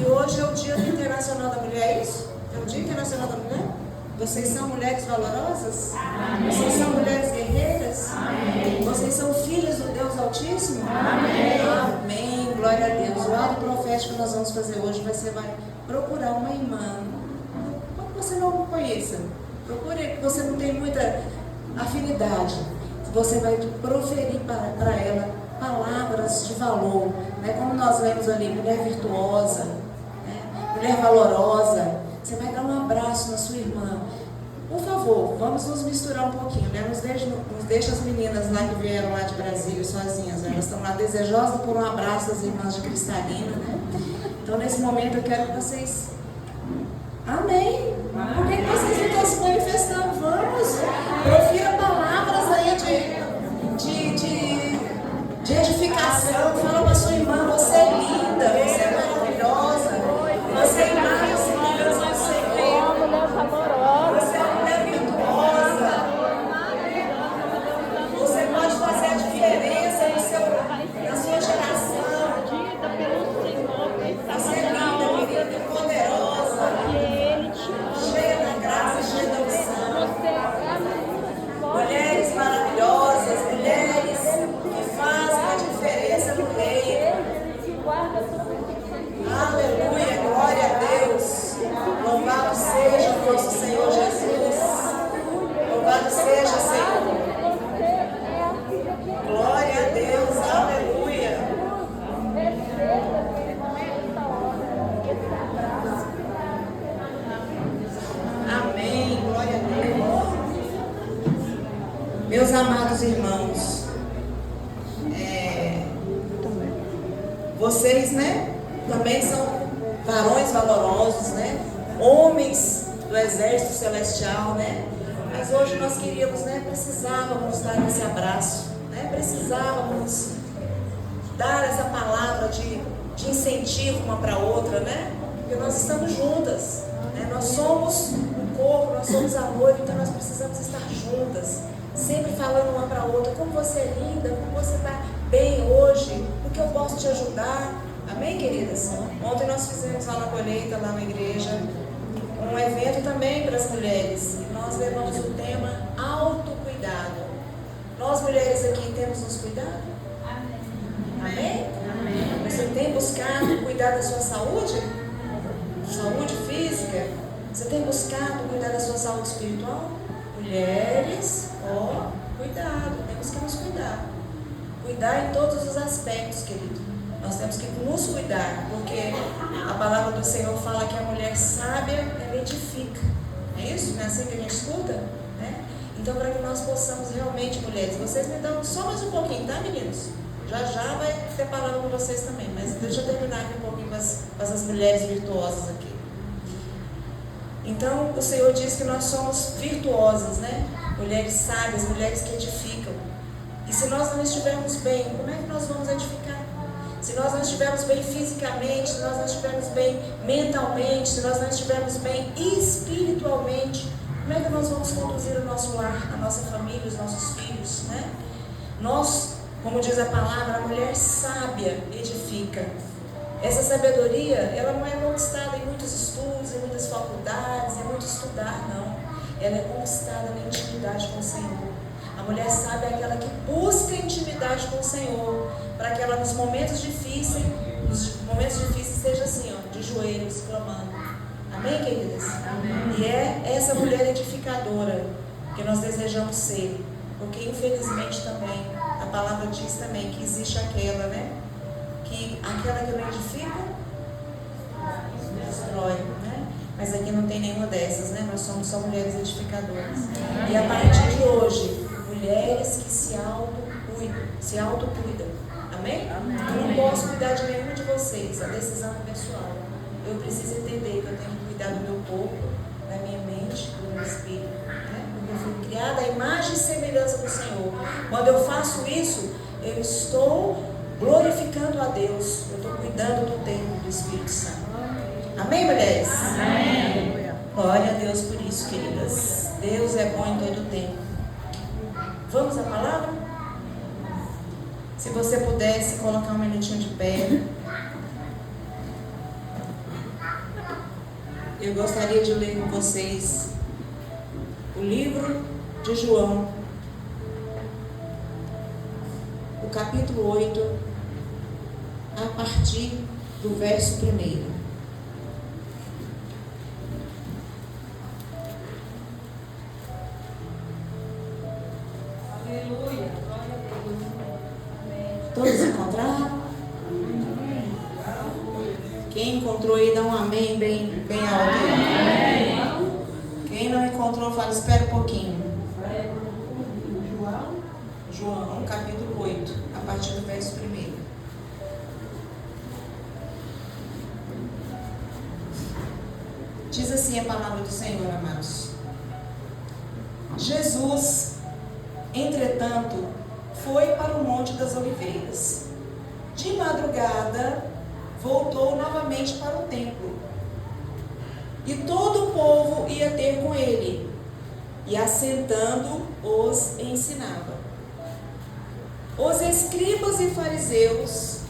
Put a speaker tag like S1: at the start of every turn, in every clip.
S1: que hoje é o Dia Internacional da Mulher, é isso? É o Dia Internacional da Mulher? Vocês são mulheres valorosas? Amém. Vocês são mulheres guerreiras? Amém. Vocês são filhas do Deus Altíssimo? Amém. Amém. Glória a Deus. O ato profético que nós vamos fazer hoje você vai procurar uma irmã. Quando você não conheça, procure que você não tem muita afinidade. Você vai proferir para ela palavras de valor, né? Como nós lemos ali, mulher virtuosa, né? Mulher valorosa. Você vai dar um abraço na sua irmã. Por favor, vamos nos misturar um pouquinho, né? Nos deixa as meninas lá que vieram lá de Brasília sozinhas, né? Elas estão lá desejosas por um abraço das irmãs de Cristalina, né? Então nesse momento eu quero que vocês... Amém! Por que vocês não estão se manifestando? Vamos! Profira palavras aí de edificação. Fala para sua irmã, você é linda, você é maravilhosa, você é imagens e semelhança do Senhor, você é uma mulher virtuosa, você pode fazer a diferença na sua geração. Você é linda, querida, e poderosa, cheia da graça, cheia da unção. Mulheres maravilhosas, mulheres que fazem a diferença no reino. Aleluia, glória a Deus. Louvado seja o nosso Senhor Jesus. Louvado seja, Senhor. Glória a Deus, aleluia. Amém, glória a Deus. Meus amados irmãos, vocês, né, também são varões valorosos, né, homens do exército celestial, né, mas hoje nós queríamos, né, precisávamos dar esse abraço, né, precisávamos dar essa palavra de incentivo uma para a outra, né, porque nós estamos juntas, né, nós somos um corpo, nós somos amor, então nós precisamos estar juntas, sempre falando uma para a outra, como você é linda, como você está bem hoje, o que eu posso te ajudar. Amém, queridas? Ontem nós fizemos lá na colheita, lá na igreja, um evento também para as mulheres. E nós levamos o tema autocuidado. Nós mulheres aqui temos nos cuidado? Amém? Amém? Você tem buscado cuidar da sua saúde? Saúde física? Você tem buscado cuidar da sua saúde espiritual? Mulheres, cuidado, temos que nos cuidar. Cuidar em todos os aspectos, querido. Nós temos que nos cuidar, porque a palavra do Senhor fala que a mulher sábia, ela edifica. É isso? Não é assim que a gente escuta? Né? Então, para que nós possamos realmente, mulheres, vocês me dão só mais um pouquinho, tá, meninos? Já vai ter palavra com vocês também, mas deixa eu terminar aqui um pouquinho com essas mulheres virtuosas aqui. Então, o Senhor diz que nós somos virtuosas, né? Mulheres sábias, mulheres que edificam. E se nós não estivermos bem, como é que nós vamos edificar? Se nós não estivermos bem fisicamente, se nós não estivermos bem mentalmente, se nós não estivermos bem espiritualmente, como é que nós vamos conduzir o nosso lar, a nossa família, os nossos filhos, né? Nós, como diz a palavra, a mulher sábia edifica. Essa sabedoria, ela não é conquistada em muitos estudos, em muitas faculdades, em muito estudar, não. Ela é conquistada na intimidade com o Senhor. A mulher sábia é aquela que busca intimidade com o Senhor, para que ela nos momentos difíceis esteja assim, de joelhos, clamando. Amém, queridas? Amém. E é essa mulher edificadora que nós desejamos ser, porque infelizmente também, a palavra diz também que existe aquela, né? Que aquela que não edifica, destrói, né? Mas aqui não tem nenhuma dessas, né? Nós somos só mulheres edificadoras. E a partir de hoje, mulheres que se autocuidam. Amém? Amém? Eu não posso cuidar de nenhuma de vocês, a decisão é pessoal. Eu preciso entender que eu tenho que cuidar do meu corpo, da minha mente, do meu espírito, né? Porque eu fui criada à imagem e semelhança do Senhor. Quando eu faço isso, eu estou glorificando a Deus, eu estou cuidando do templo do Espírito Santo. Amém, mulheres? Amém. Glória a Deus por isso, queridas. Deus é bom em todo o tempo. Vamos à palavra? Se você pudesse colocar um minutinho de pé. Eu gostaria de ler com vocês o livro de João, o capítulo 8, a partir do verso 1.
S2: Aleluia, glória a Deus. Amém.
S1: Todos encontraram? Quem encontrou aí, dá um amém bem alto aí. Quem não encontrou, fala, espera um pouquinho. João, capítulo 8, a partir do verso 1. Diz assim a palavra do Senhor, amados. Jesus, entretanto, foi para o Monte das Oliveiras. De madrugada, voltou novamente para o templo. E todo o povo ia ter com ele, e assentando, os ensinava. Os escribas e fariseus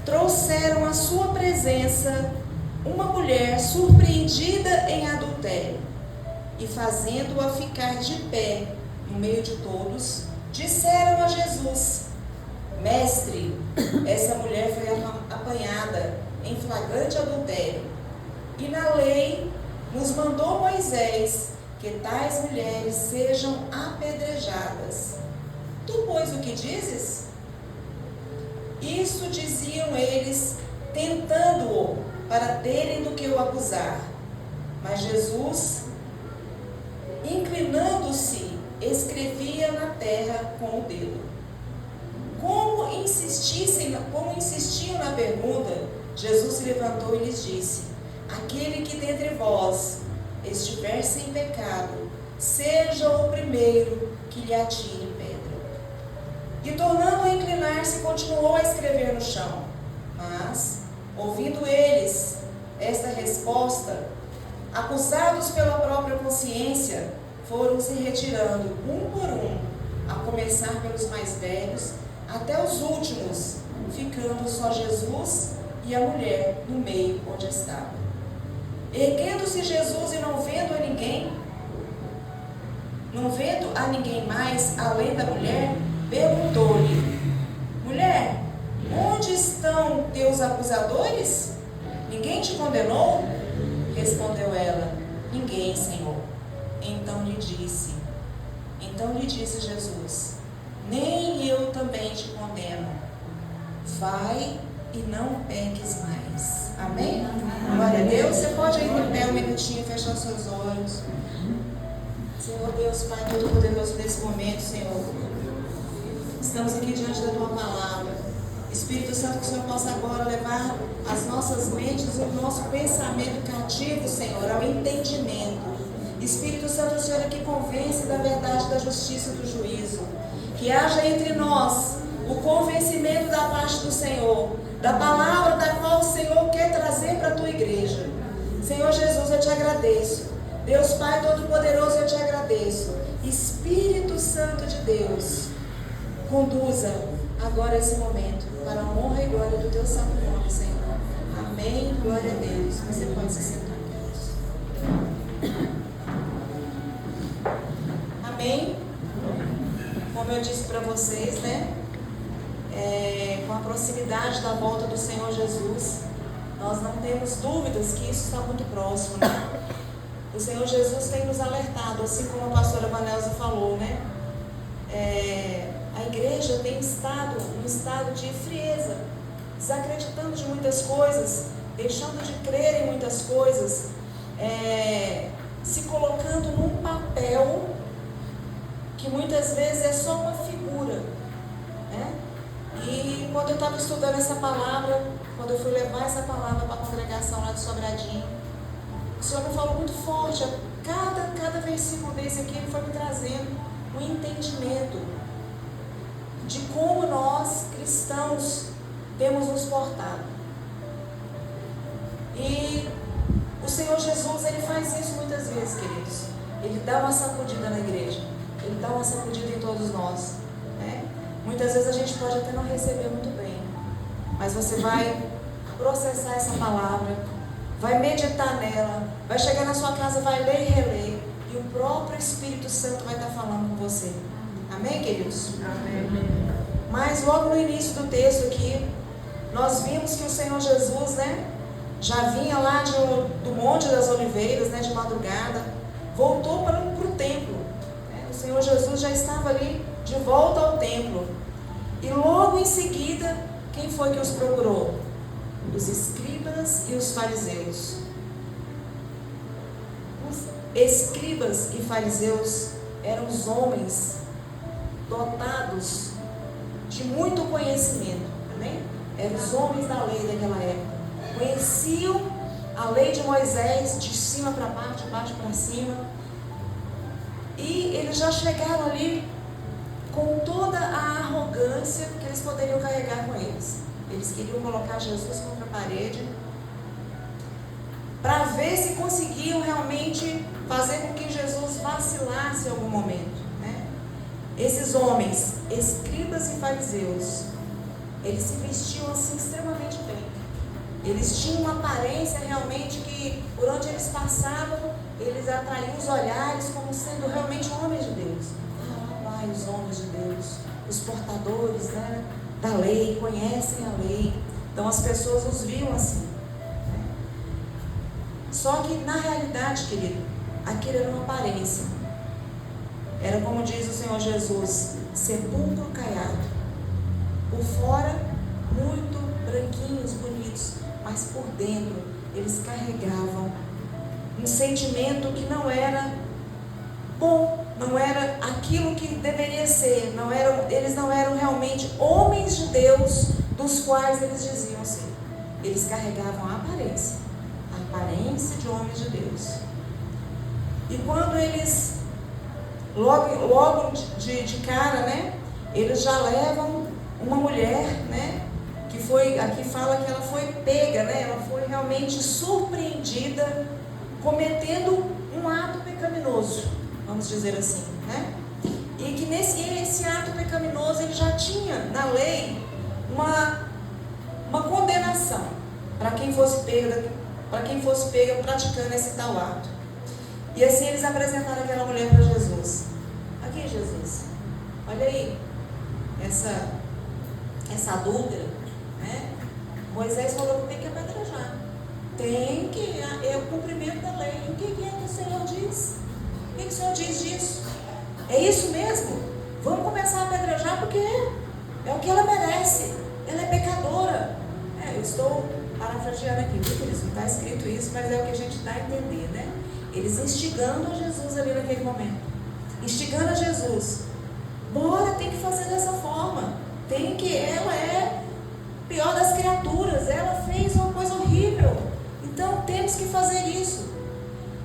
S1: trouxeram à sua presença uma mulher surpreendida em adultério, e fazendo-a ficar de pé no meio de todos, disseram a Jesus: Mestre, essa mulher foi apanhada em flagrante adultério, e na lei nos mandou Moisés que tais mulheres sejam apedrejadas. Tu, pois, o que dizes? Isso diziam eles, tentando-o, para terem do que o acusar. Mas Jesus, inclinando-se, escrevia na terra com o dedo. Como insistiam na pergunta, Jesus se levantou e lhes disse: Aquele que dentre vós estiver sem pecado, seja o primeiro que lhe atire pedra. E tornando a inclinar-se, continuou a escrever no chão. Mas, ouvindo eles esta resposta, acusados pela própria consciência, foram se retirando um por um, a começar pelos mais velhos, até os últimos, ficando só Jesus e a mulher no meio onde estava. Erguendo-se Jesus e não vendo a ninguém mais, além da mulher, perguntou-lhe: Mulher, onde estão teus acusadores? Ninguém te condenou? Respondeu ela: Ninguém, Senhor. Então lhe disse Jesus: Nem eu também te condeno. Vai e não peques mais. Amém? Glória a Deus. Você pode ir em pé um minutinho, fechar os seus olhos. Senhor Deus, Pai Todo-Poderoso, nesse momento, Senhor, estamos aqui diante da Tua palavra. Espírito Santo, que o Senhor possa agora levar as nossas mentes, o nosso pensamento cativo, Senhor, ao entendimento. Espírito Santo, o Senhor é que convence da verdade, da justiça e do juízo. Que haja entre nós o convencimento da parte do Senhor, da palavra da qual o Senhor quer trazer para a Tua igreja. Senhor Jesus, eu te agradeço. Deus Pai Todo-Poderoso, eu te agradeço. Espírito Santo de Deus, conduza agora esse momento para a honra e glória do Teu santo nome, Senhor. Amém. Glória a Deus. Você pode se sentar. Amém. Como eu disse para vocês, né? Com a proximidade da volta do Senhor Jesus, nós não temos dúvidas que isso está muito próximo, né? O Senhor Jesus tem nos alertado, assim como a pastora Vanelza falou, né? A igreja tem estado em estado de frieza, desacreditando de muitas coisas, deixando de crer em muitas coisas, se colocando num papel que muitas vezes é só uma figura, né? E quando eu estava estudando essa palavra, quando eu fui levar essa palavra para a congregação lá de Sobradinho, o Senhor me falou muito forte. Cada versículo desse aqui, Ele foi me trazendo um entendimento de como nós, cristãos, temos nos portado. E o Senhor Jesus, Ele faz isso muitas vezes, queridos. Ele dá uma sacudida na igreja. Ele dá uma sacudida em todos nós, né? Muitas vezes a gente pode até não receber muito bem, mas você vai processar essa palavra, vai meditar nela, vai chegar na sua casa, vai ler e reler, e o próprio Espírito Santo vai estar falando com você. Amém, queridos?
S2: Amém.
S1: Mas logo no início do texto aqui, nós vimos que o Senhor Jesus, né, já vinha lá do Monte das Oliveiras, né, de madrugada, voltou para o templo. Né? O Senhor Jesus já estava ali de volta ao templo. E logo em seguida, quem foi que os procurou? Os escribas e os fariseus. Os escribas e fariseus eram os homens dotados de muito conhecimento. Amém? Eram os homens da lei daquela época. Conheciam a lei de Moisés de cima para baixo, de baixo para cima. E eles já chegaram ali com toda a arrogância que eles poderiam carregar com eles. Eles queriam colocar Jesus contra a parede para ver se conseguiam realmente fazer com que Jesus vacilasse em algum momento. Né? Esses homens, escribas e fariseus, eles se vestiam assim extremamente bem. Eles tinham uma aparência realmente que, por onde eles passavam, eles atraíam os olhares como sendo realmente homens de Deus. Lá vai os homens de Deus, os portadores, né, da lei, conhecem a lei. Então as pessoas os viam assim. Só que na realidade, querido, aquilo era uma aparência. Era como diz o Senhor Jesus, sepulcro caiado. Por fora, muito branquinhos, bonitos, mas por dentro eles carregavam um sentimento que não era bom, não era aquilo que deveria ser, eles não eram realmente homens de Deus dos quais eles diziam ser. Eles carregavam a aparência de homens de Deus. E quando eles, logo de cara, né, eles já levam uma mulher, né, que foi, aqui fala que ela foi pega, né, ela foi realmente surpreendida cometendo um ato pecaminoso, vamos dizer assim, né? E que esse ato pecaminoso ele já tinha na lei uma condenação para quem fosse pega praticando esse tal ato. E assim eles apresentaram aquela mulher para Jesus. Aqui, Jesus, olha aí, essa adúltera, né? Moisés falou que tem que apedrejar. É o cumprimento da lei. E o que é que o Senhor diz? O que o Senhor diz disso? É isso mesmo? Vamos começar a apedrejar porque é o que ela merece. Ela é pecadora. Eu estou parafraseando aqui, viu, queridos? Não está escrito isso, mas é o que a gente dá a entender, né? Eles instigando a Jesus ali naquele momento. Instigando a Jesus. Bora, tem que fazer dessa forma. Ela é a pior das criaturas. Ela fez uma coisa horrível. Então temos que fazer isso.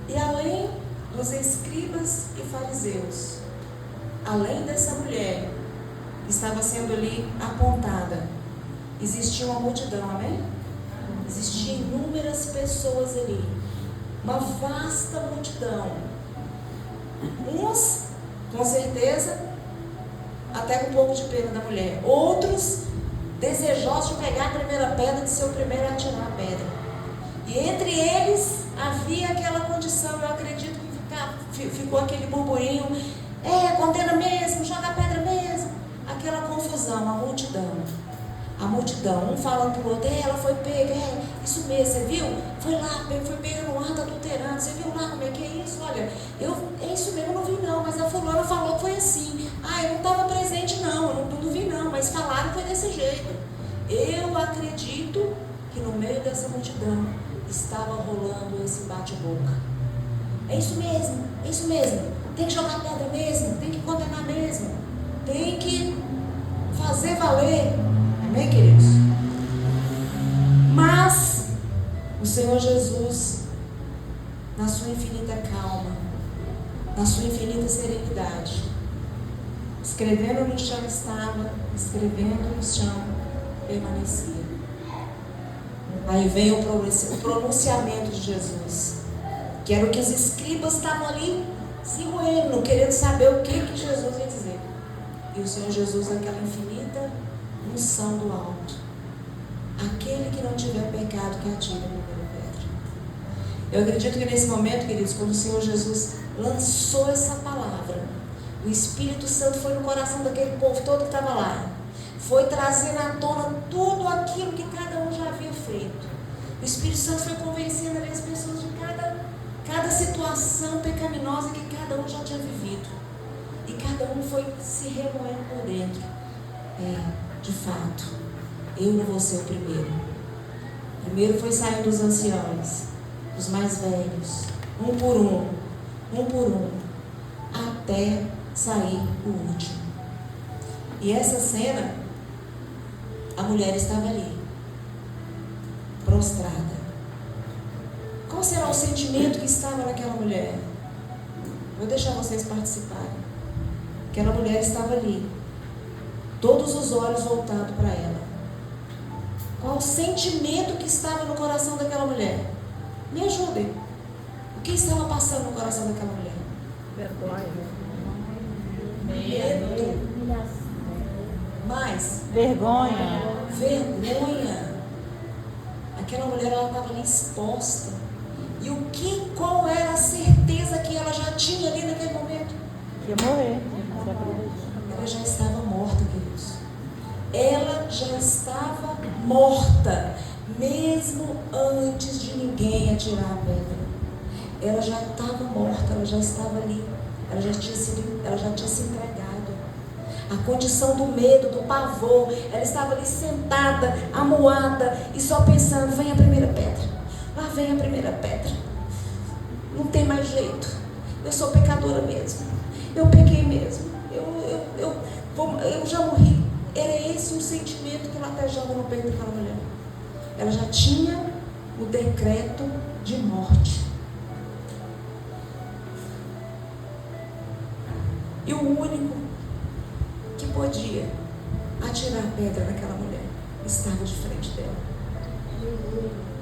S1: E além dos escribas e fariseus, além dessa mulher que estava sendo ali apontada, existia uma multidão, amém? Existiam inúmeras pessoas ali, uma vasta multidão. Uns, com certeza, até com um pouco de pena da mulher. Outros, desejosos de pegar a primeira pedra, de ser o primeiro a atirar a pedra. E entre eles havia aquela condição, eu acredito que ficou aquele burburinho, condena mesmo, joga a pedra mesmo. Aquela confusão, a multidão. A multidão, um falando para o outro, ela foi pega, isso mesmo, você viu? Foi lá, foi pega no ato adulterando, você viu lá como é que é isso? Olha, é isso mesmo, eu não vi não, mas a fulana falou que foi assim. Eu não estava presente não, eu não vi não, mas falaram que foi desse jeito. Eu acredito que no meio dessa multidão estava rolando esse bate-boca. É isso mesmo, tem que jogar pedra mesmo, tem que condenar mesmo, tem que fazer valer. Amém, queridos? Mas o Senhor Jesus, na sua infinita calma, na sua infinita serenidade, escrevendo no chão estava, escrevendo no chão permanecia. Aí vem o pronunciamento de Jesus, que era o que os escribas estavam ali se roendo, querendo saber o que Jesus ia dizer. E o Senhor Jesus, naquela infinita unção do alto, aquele que não tiver pecado, que atire a primeira pedra. Eu acredito que nesse momento, queridos, quando o Senhor Jesus lançou essa palavra, o Espírito Santo foi no coração daquele povo todo que estava lá. Foi trazendo à tona tudo aquilo que cada um já havia feito. O Espírito Santo foi convencendo ali as pessoas de cada situação pecaminosa que cada um já tinha vivido. E cada um foi se remoendo por dentro. De fato, eu não vou ser o primeiro. Primeiro foi saindo os anciãos, os mais velhos, um por um, até sair o último. E essa cena, a mulher estava ali, prostrada. Qual será o sentimento que estava naquela mulher? Vou deixar vocês participarem. Aquela mulher estava ali, todos os olhos voltados para ela. Qual o sentimento que estava no coração daquela mulher? Me ajudem. O que estava passando no coração daquela mulher?
S3: Vergonha.
S1: Medo. Mais?
S3: Vergonha.
S1: Vergonha. Aquela mulher, ela estava ali exposta. E qual era a certeza que ela já tinha ali naquele momento?
S3: Ia morrer.
S1: Ela já estava morta, queridos. Ela já estava morta, mesmo antes de ninguém atirar a pedra. Ela já estava morta, ela já estava ali. Ela já tinha se entregado. A condição do medo, do pavor. Ela estava ali sentada, amuada e só pensando: vem a primeira pedra. Lá vem a primeira pedra. Não tem mais jeito. Eu sou pecadora mesmo. Eu pequei mesmo. Eu já morri. Era esse o sentimento que latejava no peito daquela mulher. Ela já tinha o decreto de morte. E o único que podia atirar a pedra naquela mulher estava de frente dela.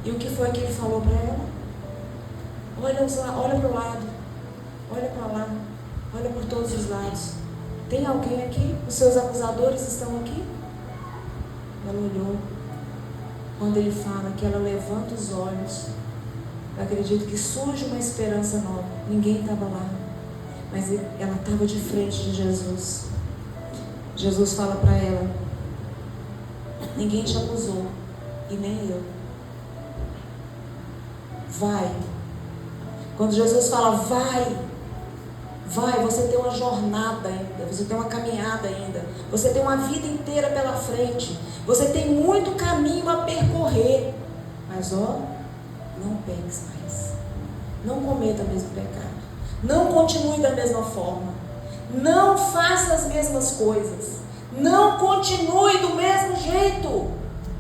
S1: E o que foi que ele falou para ela? Olha para o lado, olha para lá, olha por todos os lados. Tem alguém aqui? Os seus acusadores estão aqui? Ela olhou. Quando ele fala que ela levanta os olhos, eu acredito que surge uma esperança nova. Ninguém estava lá, mas ela estava de frente de Jesus. Jesus fala para ela: ninguém te acusou, e nem eu. Vai. Quando Jesus fala vai, você tem uma jornada ainda, você tem uma caminhada ainda, você tem uma vida inteira pela frente, você tem muito caminho a percorrer, mas não peques mais, não cometa o mesmo pecado, não continue da mesma forma, não faça as mesmas coisas, não continue do mesmo jeito,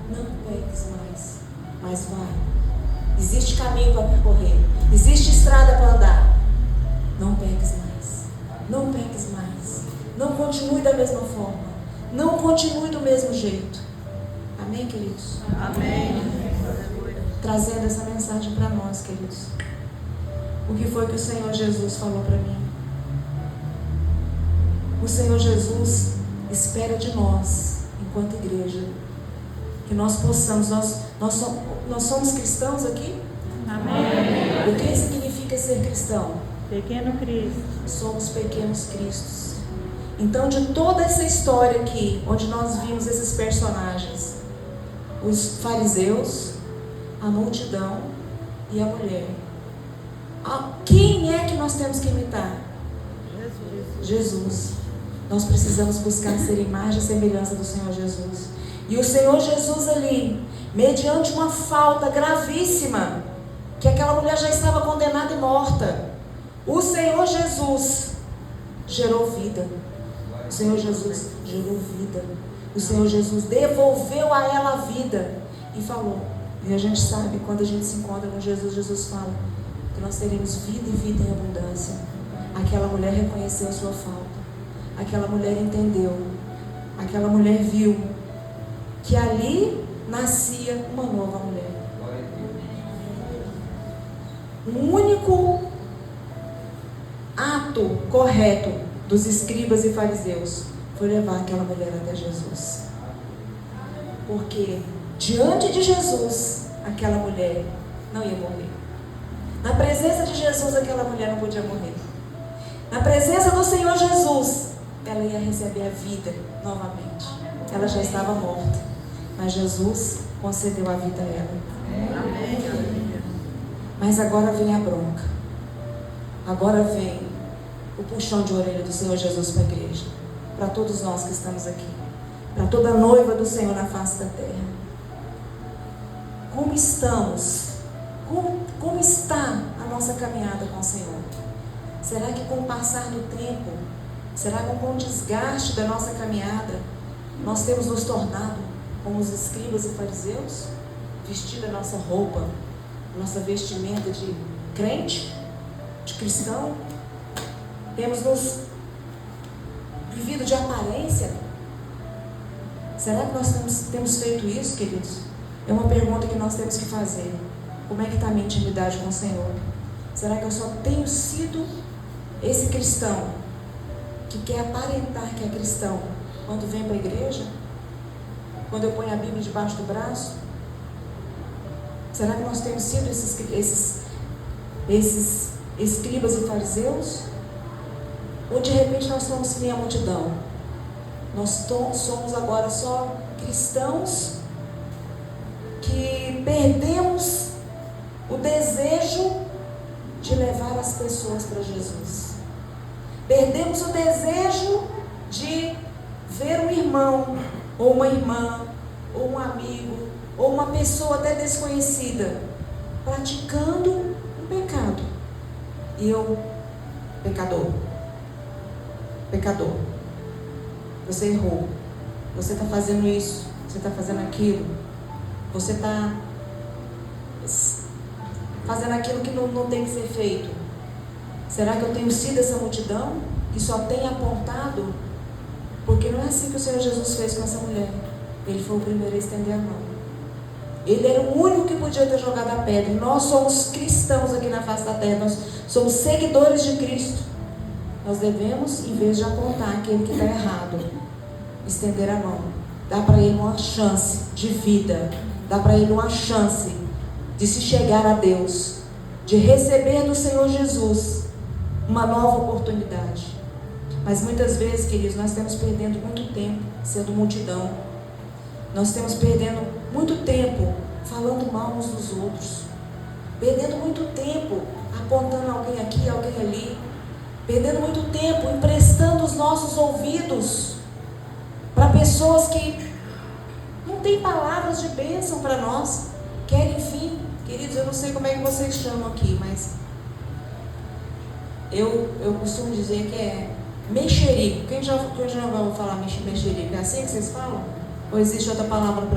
S1: não peques mais, mas vai, existe caminho para percorrer, existe estrada para andar, não peques mais. Não peques mais. Não continue da mesma forma. Não continue do mesmo jeito. Amém, queridos?
S3: Amém.
S1: Trazendo essa mensagem para nós, queridos. O que foi que o Senhor Jesus falou para mim? O Senhor Jesus espera de nós, enquanto igreja, que nós possamos, nós somos cristãos aqui?
S3: Amém.
S1: O que significa ser cristão?
S3: Pequeno Cristo.
S1: Somos pequenos cristos. Então, de toda essa história aqui, onde nós vimos esses personagens, os fariseus, a multidão e a mulher, quem é que nós temos que imitar? Jesus. Nós precisamos buscar ser imagem e semelhança do Senhor Jesus. E o Senhor Jesus ali, mediante uma falta gravíssima, que aquela mulher já estava condenada e morta, o Senhor Jesus gerou vida. O Senhor Jesus gerou vida. O Senhor Jesus devolveu a ela a vida e falou. E a gente sabe, quando a gente se encontra com Jesus, Jesus fala que nós teremos vida e vida em abundância. Aquela mulher reconheceu a sua falta. Aquela mulher entendeu. Aquela mulher viu que ali nascia uma nova mulher. O único ato correto dos escribas e fariseus foi levar aquela mulher até Jesus. Porque diante de Jesus, aquela mulher não ia morrer. Na presença de Jesus, aquela mulher não podia morrer. Na presença do Senhor Jesus, ela ia receber a vida novamente. Ela já estava morta, mas Jesus concedeu a vida a ela. Amém. Mas agora vem a bronca. Agora vem o puxão de orelha do Senhor Jesus para a igreja. Para todos nós que estamos aqui. Para toda a noiva do Senhor na face da terra. Como estamos? Como está a nossa caminhada com o Senhor? Será que com o passar do tempo, será que com o desgaste da nossa caminhada, nós temos nos tornado como os escribas e fariseus? Vestido a nossa roupa, a nossa vestimenta de crente, de cristão? Temos nos vivido de aparência? Será que nós temos feito isso, queridos? É uma pergunta que nós temos que fazer. Como é que está a minha intimidade com o Senhor? Será que eu só tenho sido esse cristão que quer aparentar que é cristão quando vem para a igreja? Quando eu ponho a Bíblia debaixo do braço? Será que nós temos sido esses escribas e fariseus? Ou de repente nós somos que nem a multidão? Nós somos agora só cristãos que perdemos o desejo de levar as pessoas para Jesus. Perdemos o desejo de ver um irmão, ou uma irmã, ou um amigo, ou uma pessoa até desconhecida, praticando um pecado. E eu, pecador, você errou, você está fazendo isso, você está fazendo aquilo, você está fazendo aquilo que não tem que ser feito. Será que eu tenho sido essa multidão que só tem apontado? Porque não é assim que o Senhor Jesus fez com essa mulher. Ele foi o primeiro a estender a mão. Ele era o único que podia ter jogado a pedra. Nós somos cristãos aqui na face da terra. Nós somos seguidores de Cristo. Nós devemos, em vez de apontar aquele que está errado, estender a mão. Dar para ele uma chance de vida. Dar para ele uma chance de se chegar a Deus, de receber do Senhor Jesus uma nova oportunidade. Mas muitas vezes, queridos, nós estamos perdendo muito tempo sendo multidão. Nós estamos perdendo muito tempo falando mal uns dos outros, perdendo muito tempo apontando alguém aqui, alguém ali, perdendo muito tempo emprestando os nossos ouvidos para pessoas que não têm palavras de bênção para nós, querem fim. Queridos, eu não sei como é que vocês chamam aqui, mas eu costumo dizer que é mexerico. Quem já vai falar mexerico? É assim que vocês falam? Ou existe outra palavra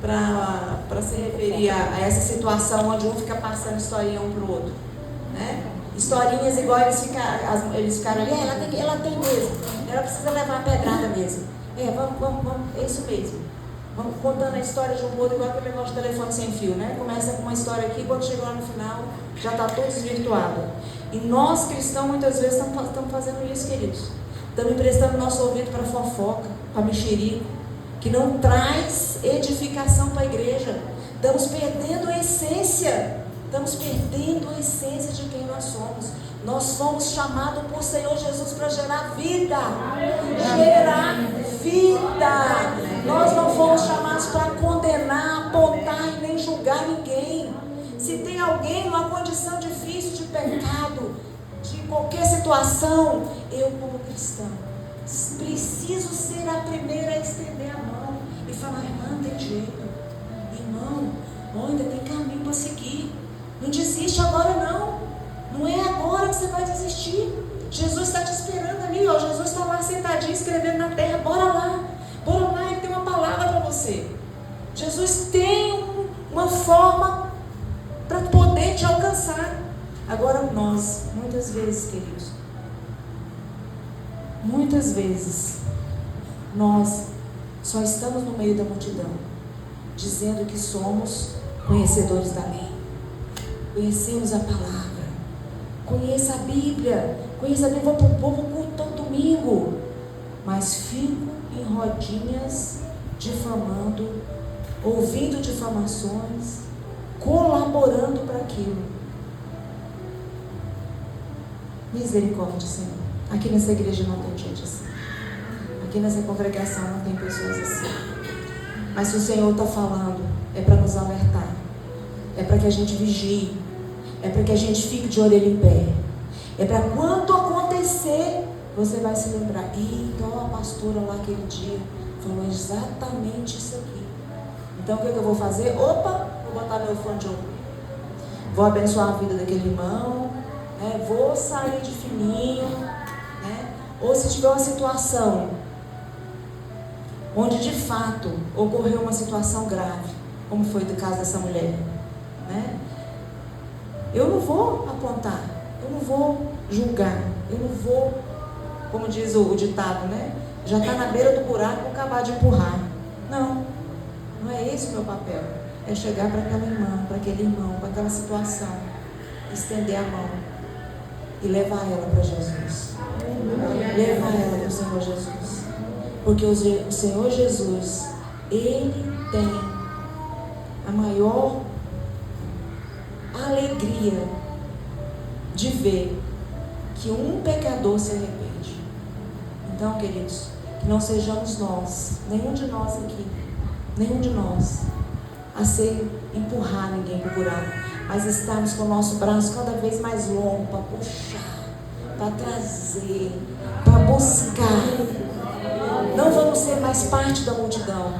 S1: para se referir a essa situação onde um fica passando historinha um para o outro? Né? Historinhas igual eles ficaram ali, ela tem mesmo, ela precisa levar a pedrada mesmo. Vamos, é isso mesmo. Vamos contando a história de um outro, igual aquele negócio de telefone sem fio, né? Começa com uma história aqui, quando chega lá no final, já está tudo desvirtuado. E nós cristãos, muitas vezes, estamos fazendo isso, queridos. Estamos emprestando nosso ouvido para fofoca, para mexerico, que não traz edificação para a igreja. Estamos perdendo a essência. Estamos perdendo a essência de quem nós somos. Nós fomos chamados por Senhor Jesus para gerar vida. Gerar vida. Nós não fomos chamados para condenar, apontar e nem julgar ninguém. Se tem alguém numa condição difícil de pecado, de qualquer situação, eu como cristão preciso ser a primeira a estender a mão e falar: irmã, tem jeito, irmão, ainda tem caminho para seguir. Não desiste agora não é agora que você vai desistir. Jesus está te esperando ali, ó. Jesus está lá sentadinho escrevendo na terra. Bora lá, ele tem uma palavra para você. Jesus tem uma forma para poder te alcançar. Agora nós, muitas vezes, queridos, nós só estamos no meio da multidão, dizendo que somos conhecedores da lei, conhecemos a palavra, conheça a Bíblia, vou para o culto todo domingo, mas fico em rodinhas difamando, ouvindo difamações, colaborando para que aquilo. Misericórdia, Senhor. Aqui nessa igreja não tem gente assim. Aqui nessa congregação não tem pessoas assim. Mas se o Senhor está falando, é para nos alertar. É para que a gente vigie. É para que a gente fique de orelha em pé. É para quando acontecer, você vai se lembrar. Então a pastora lá aquele dia falou exatamente isso aqui. Então o que eu vou fazer? Opa, vou botar meu fone de ouvido. Vou abençoar a vida daquele irmão. Vou sair de fininho. Ou se tiver uma situação onde de fato ocorreu uma situação grave, como foi do caso dessa mulher, eu não vou apontar, eu não vou julgar, eu não vou, como diz o ditado, já está na beira do buraco, vou acabar de empurrar. Não é esse o meu papel. É chegar para aquela irmã, para aquele irmão, para aquela situação, estender a mão e levar ela para Jesus. Levar ela para o Senhor Jesus. Porque o Senhor Jesus, Ele tem a maior alegria de ver que um pecador se arrepende. Então, queridos, que não sejamos nós, nenhum de nós aqui, nenhum de nós, a ser empurrar ninguém para o buraco, mas estarmos com o nosso braço cada vez mais longo para puxar, para trazer, para buscar. Não vamos ser mais parte da multidão.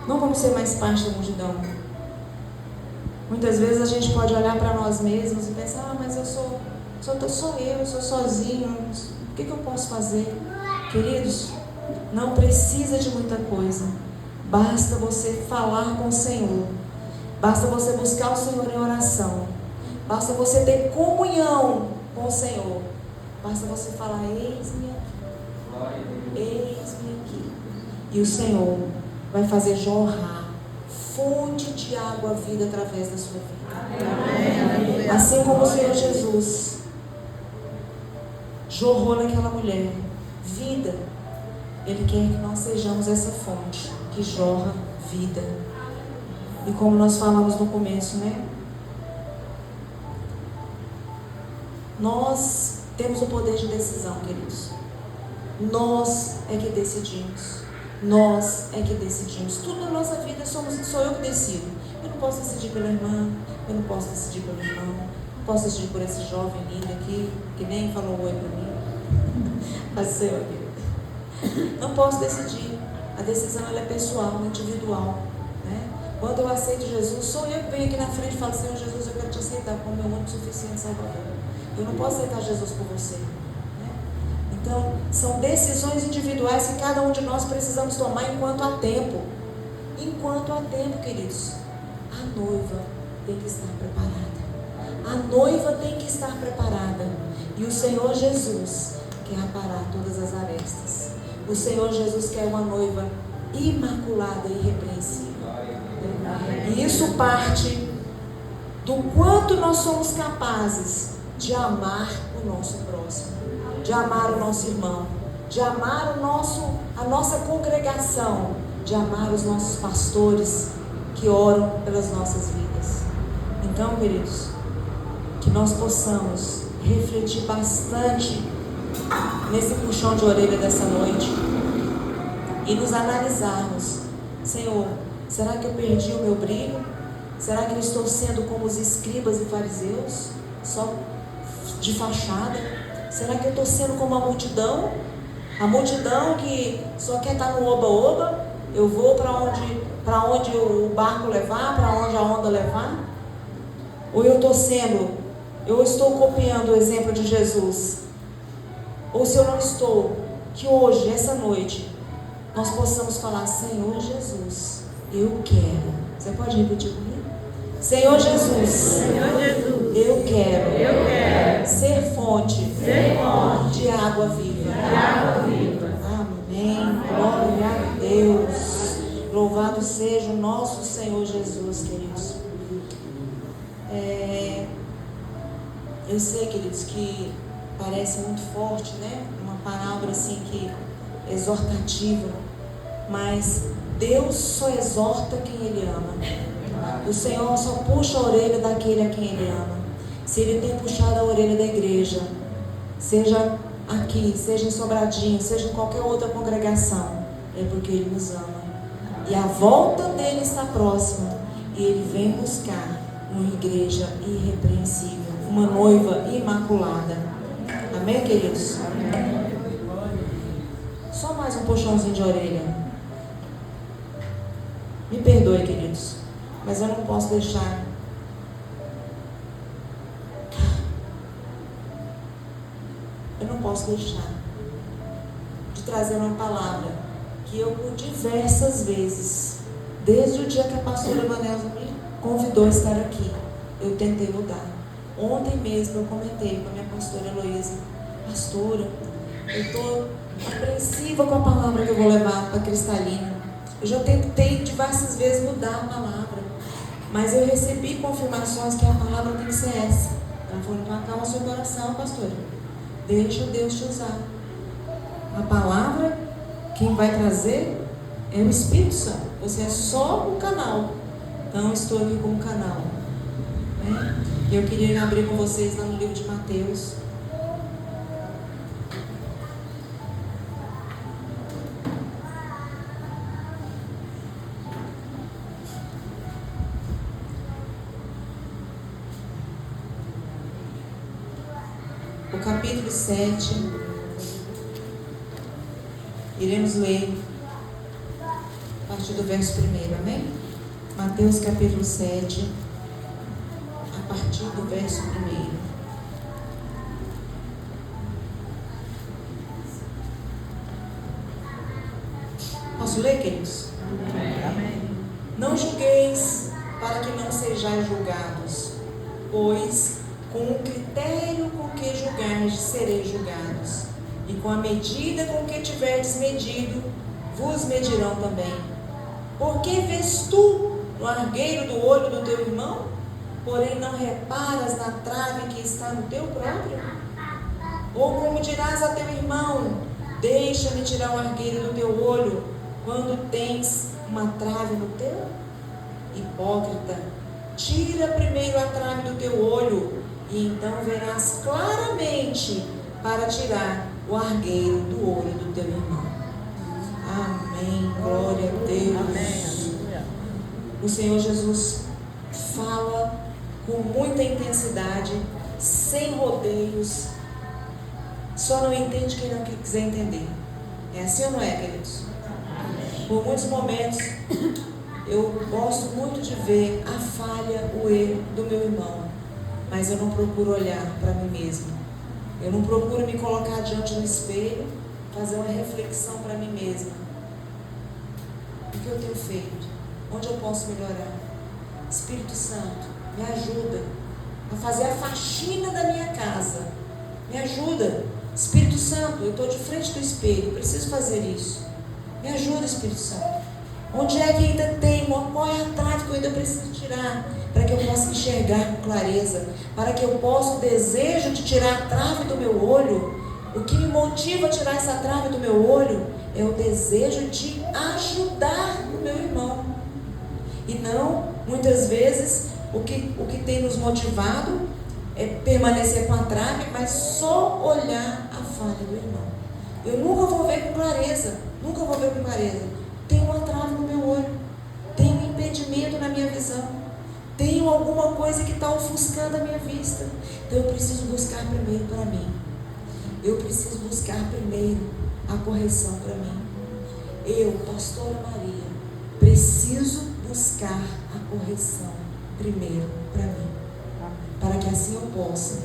S1: Não vamos ser mais parte da multidão. Muitas vezes a gente pode olhar para nós mesmos e pensar, mas eu sou sozinho, o que eu posso fazer? Queridos, não precisa de muita coisa. Basta você falar com o Senhor. Basta você buscar o Senhor em oração. Basta você ter comunhão com o Senhor. Basta você falar, eis-me aqui. Eis-me aqui. E o Senhor vai fazer jorrar fonte de água vida através da sua vida. Assim como o Senhor Jesus jorrou naquela mulher vida, Ele quer que nós sejamos essa fonte que jorra vida. E como nós falamos no começo, nós temos o poder de decisão, queridos. Nós é que decidimos. Nós é que decidimos. Tudo na nossa vida sou eu que decido. Eu não posso decidir pela irmã, eu não posso decidir pelo irmão, não posso decidir por esse jovem lindo aqui, que nem falou oi para mim. Mas Senhor, não posso decidir. A decisão ela é pessoal, individual. Quando eu aceito Jesus, sou eu que venho aqui na frente e falo, Senhor Jesus, eu quero te aceitar como meu único suficiente Salvador. Eu não posso aceitar Jesus por você. Então, são decisões individuais que cada um de nós precisamos tomar enquanto há tempo. Enquanto há tempo, queridos. A noiva tem que estar preparada. A noiva tem que estar preparada. E o Senhor Jesus quer aparar todas as arestas. O Senhor Jesus quer uma noiva imaculada e irrepreensível. E isso parte do quanto nós somos capazes de amar o nosso próximo, de amar o nosso irmão, de amar a nossa congregação, de amar os nossos pastores que oram pelas nossas vidas. Então, queridos, que nós possamos refletir bastante nesse puxão de orelha dessa noite e nos analisarmos. Senhor, será que eu perdi o meu brilho? Será que eu estou sendo como os escribas e fariseus, só de fachada? Será que eu estou sendo como a multidão? A multidão que só quer estar no oba-oba? Eu vou para onde o barco levar, para onde a onda levar? Ou eu estou copiando o exemplo de Jesus? Ou se eu não estou, que hoje, essa noite, nós possamos falar, Senhor Jesus, eu quero. Você pode repetir comigo? Senhor Jesus, eu quero ser fonte de água viva. Amém. Glória a Deus. Louvado seja o nosso Senhor Jesus, queridos. Eu sei, queridos, que parece muito forte, uma palavra assim que exortativa, mas Deus só exorta quem Ele ama. O Senhor só puxa a orelha daquele a quem Ele ama. Se Ele tem puxado a orelha da igreja, seja aqui, seja em Sobradinho, seja em qualquer outra congregação, é porque Ele nos ama. E a volta dele está próxima. E Ele vem buscar uma igreja irrepreensível, uma noiva imaculada. Amém, queridos? Só mais um puxãozinho de orelha. Me perdoe, queridos, mas eu não posso deixar de trazer uma palavra que eu, por diversas vezes, desde o dia que a pastora Vanelza me convidou a estar aqui, eu tentei mudar. Ontem mesmo eu comentei com a minha pastora Heloísa: pastora, eu estou apreensiva com a palavra que eu vou levar para Cristalina. Eu já tentei diversas vezes mudar a palavra, mas eu recebi confirmações que a palavra tem que ser essa. Ela falou: então acalma seu coração, pastora, deixa Deus te usar. A palavra, quem vai trazer é o Espírito Santo. Você é só o canal. Então, estou aqui como canal. Eu queria abrir com vocês lá no livro de Mateus. O capítulo 7. Iremos ler a partir do verso 1, amém? Mateus capítulo 7, a partir do verso 1. Posso ler, queridos?
S3: Amém.
S1: Não julgueis para que não sejais julgados, pois com o critério com que julgardes sereis julgados, e com a medida com que tiverdes medido, vos medirão também. Porque vês tu no argueiro do olho do teu irmão, porém não reparas na trave que está no teu próprio? Ou como dirás a teu irmão: deixa-me tirar o argueiro do teu olho, quando tens uma trave no teu? Hipócrita, tira primeiro a trave do teu olho, e então verás claramente para tirar o argueiro do olho do teu irmão. Amém, glória a Deus.
S3: Amém.
S1: O Senhor Jesus fala com muita intensidade, sem rodeios. Só não entende quem não quiser entender. É assim ou não é, queridos? Por muitos momentos eu gosto muito de ver a falha, o erro do meu irmão, mas eu não procuro olhar para mim mesmo. Eu não procuro me colocar diante do espelho, fazer uma reflexão para mim mesma. O que eu tenho feito? Onde eu posso melhorar? Espírito Santo, me ajuda a fazer a faxina da minha casa. Me ajuda. Espírito Santo, eu estou de frente do espelho, preciso fazer isso. Me ajuda, Espírito Santo. Onde é que ainda tem? Qual é a trave que eu ainda preciso tirar? Para que eu possa enxergar com clareza, para que eu possa, o desejo de tirar a trave do meu olho, o que me motiva a tirar essa trave do meu olho, é o desejo de ajudar o meu irmão. E não, muitas vezes, o que tem nos motivado é permanecer com a trave, mas só olhar a falha do irmão. Eu nunca vou ver com clareza, tem uma trave no meu olho, tem um impedimento na minha visão, tenho alguma coisa que está ofuscando a minha vista. Então eu preciso buscar primeiro para mim. Eu preciso buscar primeiro a correção para mim. Eu, pastora Maria, preciso buscar a correção primeiro para mim. Para que assim eu possa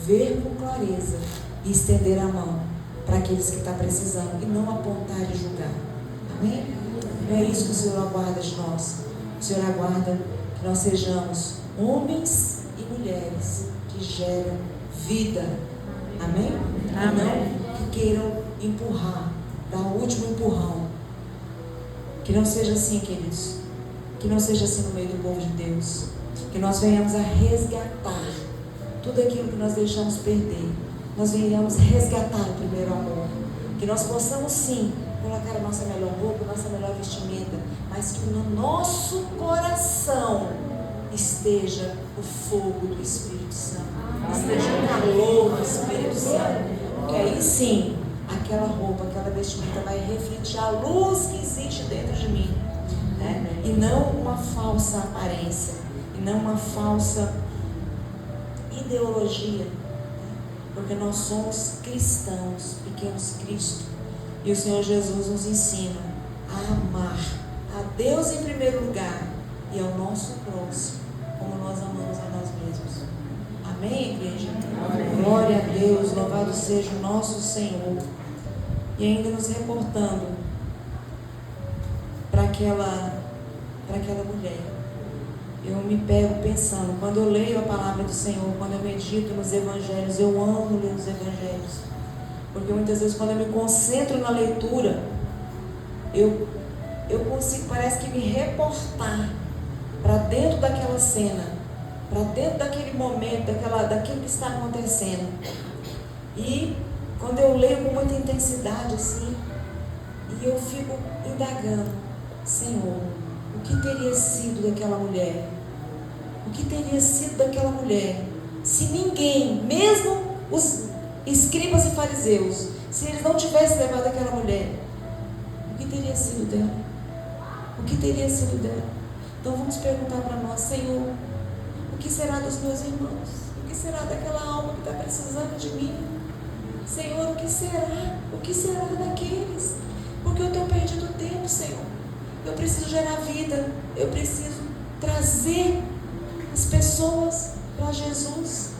S1: ver com clareza e estender a mão para aqueles que estão precisando e não apontar e julgar. Amém? Não é isso que o Senhor aguarda de nós. O Senhor aguarda que nós sejamos homens e mulheres que geram vida. Amém?
S3: Amém.
S1: Não que queiram empurrar, dar o último empurrão. Que não seja assim, queridos. Que não seja assim no meio do povo de Deus. Que nós venhamos a resgatar tudo aquilo que nós deixamos perder. Nós venhamos resgatar o primeiro amor. Que nós possamos sim colocar a nossa melhor roupa, a nossa melhor vestimenta, mas que no nosso coração esteja o fogo do Espírito Santo, esteja o calor do Espírito Santo, porque aí sim, aquela roupa, aquela vestimenta vai refletir a luz que existe dentro de mim, né? E não uma falsa aparência, e não uma falsa ideologia, né? Porque nós somos cristãos, pequenos Cristo, e o Senhor Jesus nos ensina a amar a Deus em primeiro lugar e ao nosso próximo, como nós amamos a nós mesmos. Amém, igreja? Amém. Glória a Deus, louvado seja o nosso Senhor. E ainda nos reportando para aquela mulher. Eu me pego pensando, quando eu leio a palavra do Senhor, quando eu medito nos evangelhos, eu amo ler os evangelhos. Porque muitas vezes quando eu me concentro na leitura, eu consigo, parece que me reportar para dentro daquela cena, para dentro daquele momento, daquilo que está acontecendo. E quando eu leio com muita intensidade assim, e eu fico indagando, Senhor, o que teria sido daquela mulher? O que teria sido daquela mulher se ninguém, mesmo os escribas e fariseus, se eles não tivessem levado aquela mulher? O que teria sido dela? O que teria sido dela? Então vamos perguntar para nós, Senhor, o que será dos meus irmãos? O que será daquela alma que está precisando de mim? Senhor, o que será? O que será daqueles? Porque eu tenho perdido tempo, Senhor. Eu preciso gerar vida. Eu preciso trazer as pessoas para Jesus.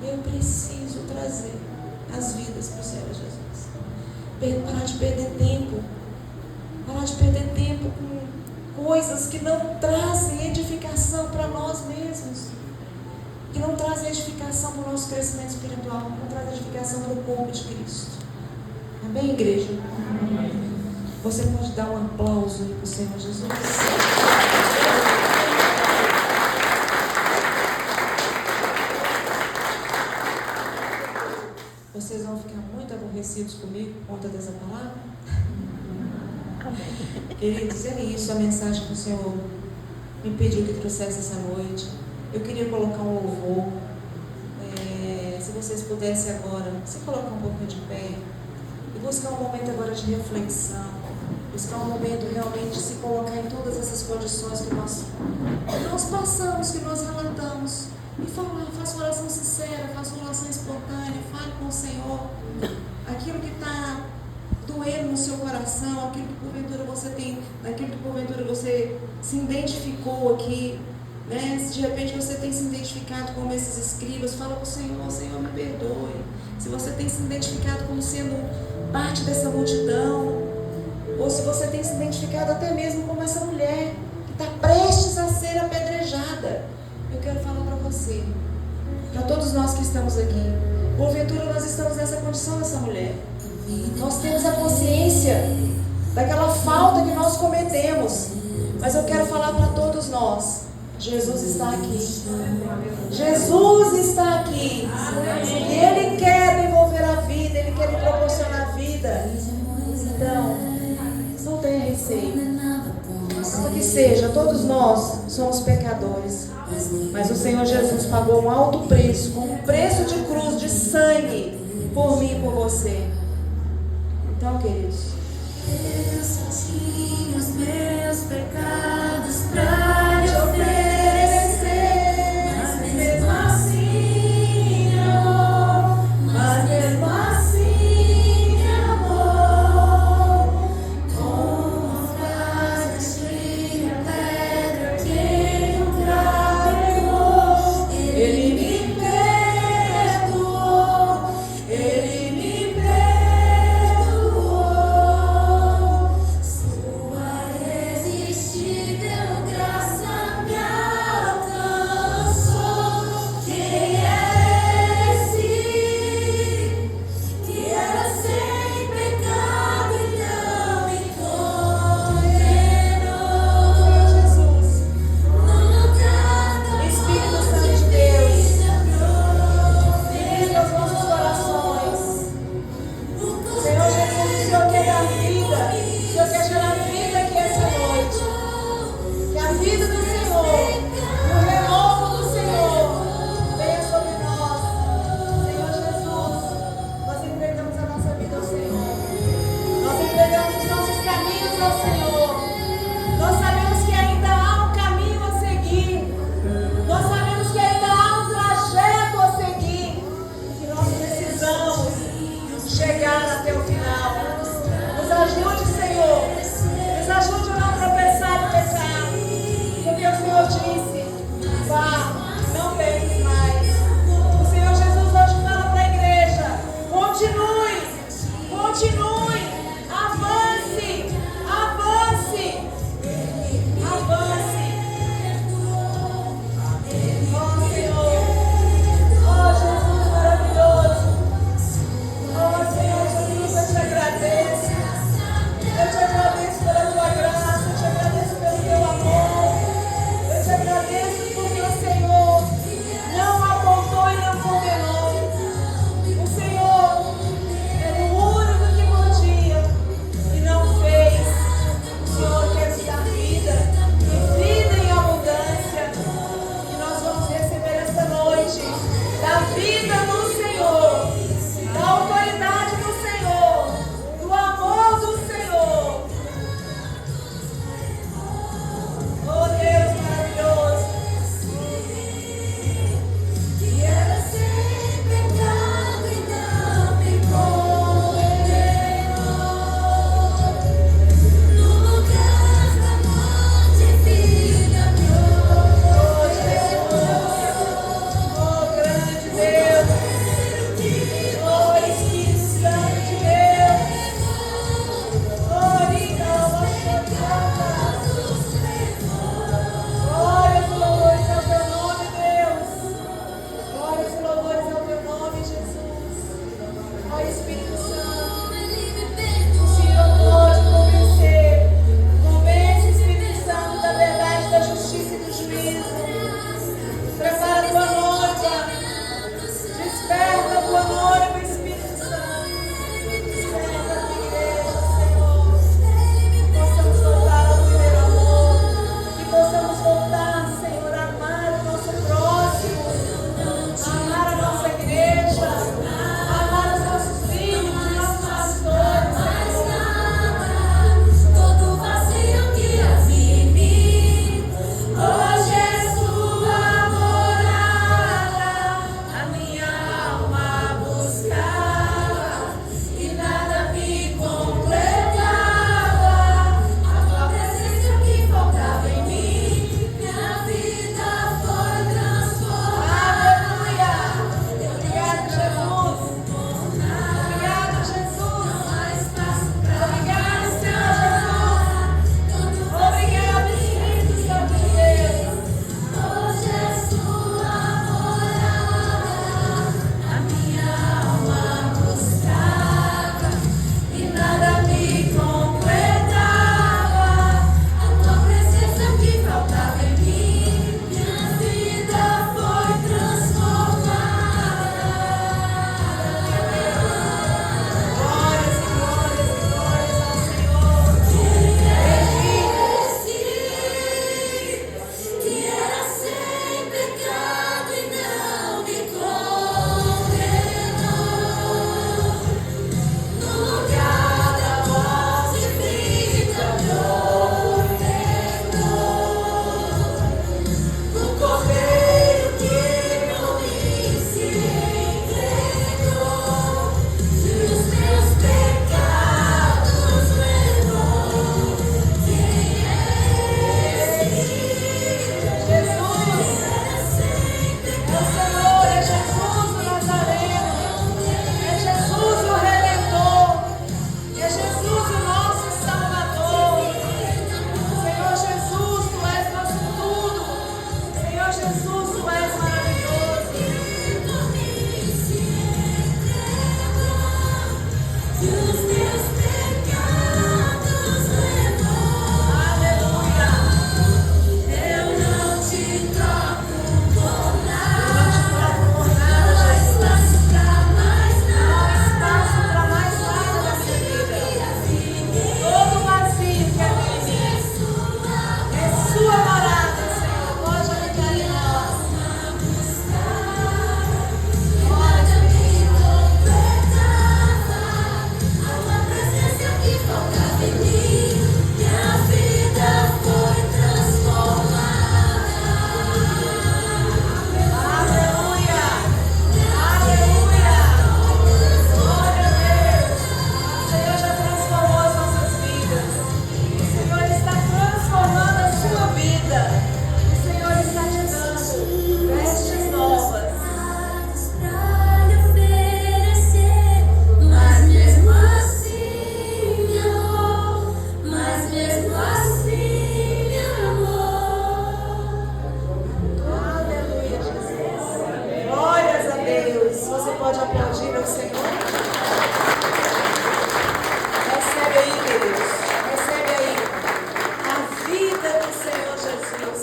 S1: Eu preciso trazer as vidas para o Senhor Jesus. Parar de perder tempo. Parar de perder tempo com coisas que não trazem edificação para nós mesmos. Que não trazem edificação para o nosso crescimento espiritual. Não trazem edificação para o corpo de Cristo. Amém, igreja? Amém. Você pode dar um aplauso para o Senhor Jesus? Vocês vão ficar muito aborrecidos comigo por conta dessa palavra? Queridos, é isso a mensagem que o Senhor me pediu que trouxesse essa noite. Eu queria colocar um louvor. Se vocês pudessem agora, se colocar um pouquinho de pé e buscar um momento agora de reflexão, buscar um momento realmente de se colocar em todas essas condições que nós passamos, que nós relatamos, e falar, faça uma oração sincera, faça uma oração espontânea, fale com o Senhor aquilo que está doendo no seu coração, aquilo que porventura você tem, aquilo que porventura você se identificou aqui, né? Se de repente você tem se identificado como esses escribas, fala com o Senhor, Senhor, me perdoe. Se você tem se identificado como sendo parte dessa multidão, ou se você tem se identificado até mesmo como essa mulher que está prestes a ser apedrejada, eu quero falar para você, para todos nós que estamos aqui, porventura nós estamos nessa condição dessa mulher. Nós temos a consciência daquela falta que nós cometemos, mas eu quero falar para todos nós, Jesus está aqui. Jesus está aqui. E Ele quer devolver a vida, Ele quer lhe proporcionar a vida. Então, não tenha receio. Como que seja, todos nós somos pecadores, mas o Senhor Jesus pagou um alto preço, com um preço de cruz, de sangue, por mim e por você. Então, queridos,
S2: eu só tinha os meus pecados pra lhe oferecer, mas mesmo assim amor, mas mesmo assim me amou. Com uma frase de pedra que nunca pegou, Ele me perdoou, Ele me perdoou. Sua irresistível graça
S1: você pode aplaudir ao Senhor? Recebe aí, queridos. Recebe aí. A vida do Senhor Jesus.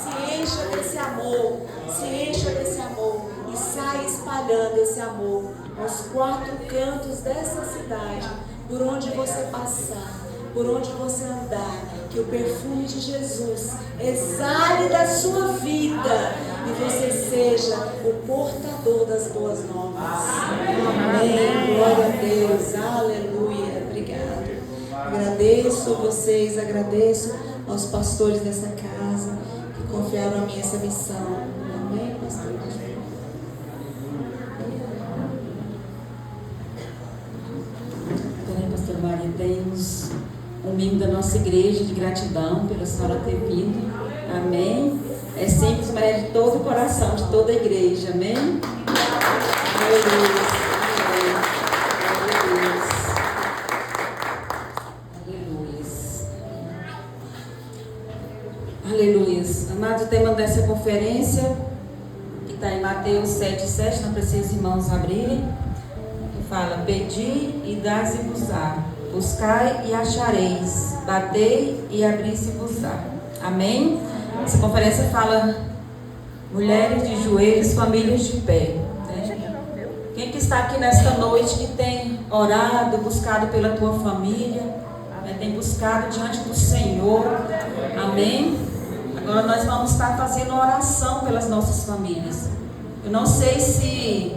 S1: Se encha desse amor. Se encha desse amor. E sai espalhando esse amor aos 4 cantos dessa cidade. Por onde você passar. Por onde você andar, que o perfume de Jesus exale da sua vida e você seja o portador das boas novas. Amém. Glória a Deus. Aleluia. Obrigada. Agradeço a vocês, agradeço aos pastores dessa casa que confiaram a mim essa missão. Amém, pastor?
S4: Pastor Maria, temos um mimo da nossa igreja de gratidão pela senhora ter vindo. Amém. É simples, mas é de todo o coração, de toda a igreja. Amém. Aleluia. Aleluia. Aleluia. Amado, o tema dessa conferência, que está em Mateus 7,7, não precisa os irmãos abrirem, que fala: pedi e dás-se-vos-á. Buscai e achareis, batei e abri-se-vos-á. Amém? Essa conferência fala mulheres de joelhos, famílias de pé. Né? Quem que está aqui nesta noite que tem orado, buscado pela tua família, né? Tem buscado diante do Senhor. Amém? Agora nós vamos estar fazendo oração pelas nossas famílias. Eu não sei se